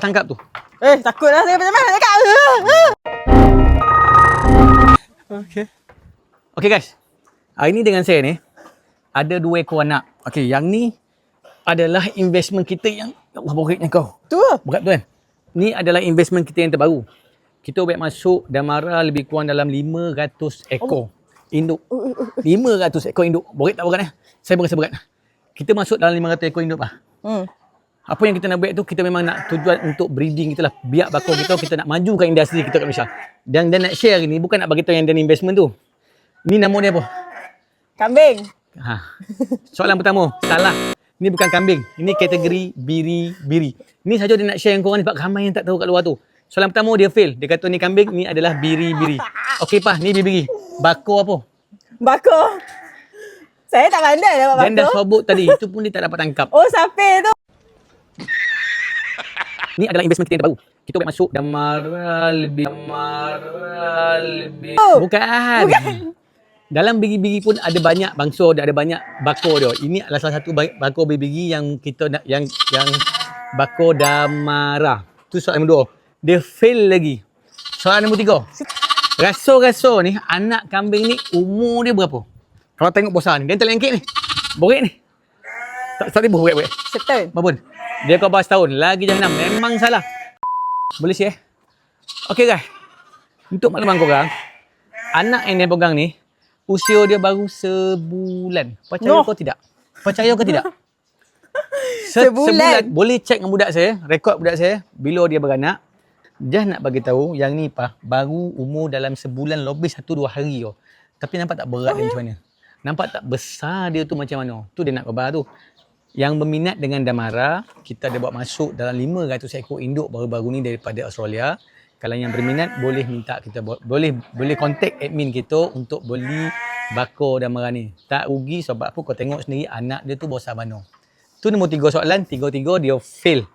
tangkap tu. Takutlah saya macam mana cakap. Okey. Okey guys. Hari ni dengan saya ni ada 2 ekor anak. Okey, yang ni adalah investment kita yang ya Allah boreknya kau. Tu. Berat tu kan? Ni adalah investment kita yang terbaru. Kita buat masuk Damara lebih kurang dalam 500 ekor induk. 500 ekor induk. Boret tak berat Saya berasa berat. Kita masuk dalam 500 ekor induk lah. Apa yang kita nak buat tu, kita memang nak tujuan untuk breeding kita lah. Biak bakor kita nak majukan industri kita kat Malaysia. Dan nak share hari ni, bukan nak bagi tahu yang dan investment tu. Ni nama dia apa? Kambing. Soalan pertama, salah. Ni bukan kambing. Ini kategori biri-biri. Ni saja dia nak share dengan korang ni sebab ramai yang tak tahu kat luar tu. Soalan pertama dia fail. Dia kata ni kambing, ni adalah biri-biri. Okey Pah, ni biri-biri. Bakor apa? Bakor. Saya tak pandai dah buat bakor. Dan dah sobut tadi. Itu pun dia tak dapat tangkap. Oh, sapi tu. Ni adalah investment kita yang terbaru. Kita buat masuk Damara lebih. Bukan. Dalam biri-biri pun ada banyak bangsa, ada banyak bakor dia. Ini adalah salah satu bakor biri-biri yang kita nak yang bakor Damara. Tu soalan nombor 2. Dia fail lagi. Soalan nombor 3. Rasa-rasa ni anak kambing ni umur dia berapa? Kalau tengok besar ni, dia tak lengkit ni. Borek ni. Tak tiba borek. Setahun. Apa? Dia kau bahas tahun. Lagi jangan 6. Memang salah. Boleh share? Okey guys. Untuk makluman korang, anak yang dia pegang ni, usia dia baru sebulan. Percaya kau tidak? Percaya ke tidak? Sebulan. Boleh cek dengan budak saya, rekod budak saya bila dia beranak. Just nak bagi tahu yang ni baru umur dalam sebulan lebih 1-2 hari tau. Tapi nampak tak berat dia macam mana? Nampak tak besar dia tu macam mana? Tu dia nak khabar tu. Yang berminat dengan Damara, kita ada buat masuk dalam 500 ekor induk baru-baru ni daripada Australia. Kalau yang berminat boleh minta kita boleh contact admin kita untuk beli bakor Damara ni. Tak rugi sebab apa, kau tengok sendiri anak dia tu besar mana. Tu nombor 3 soalan, 3-3 dia fail.